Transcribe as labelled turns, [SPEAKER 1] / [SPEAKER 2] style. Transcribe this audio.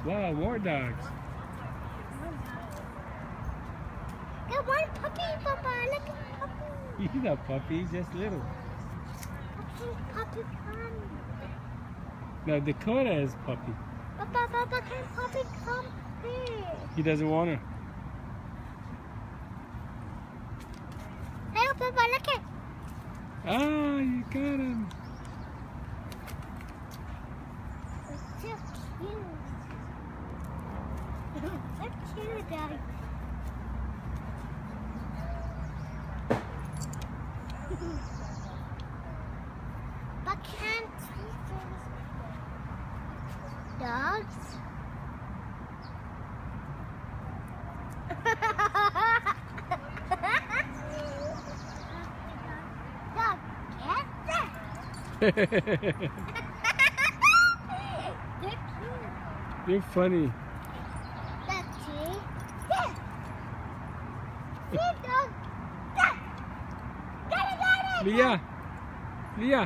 [SPEAKER 1] Wow, more dogs.
[SPEAKER 2] Got one puppy, Papa. Look at the puppy.
[SPEAKER 1] He's not puppy, he's just little.
[SPEAKER 2] Puppy, come.
[SPEAKER 1] Now Dakota is puppy.
[SPEAKER 2] Papa, can puppy come here?
[SPEAKER 1] He doesn't want her.
[SPEAKER 2] Hey, Papa, look at.
[SPEAKER 1] Ah, you got him.
[SPEAKER 2] It's so cute. So cute, Daddy. But can't see things. Dogs. Dog, get that. They're cute.
[SPEAKER 1] You're funny.
[SPEAKER 2] That's it. Yeah. See, dog. Get it.
[SPEAKER 1] Liya! Liya!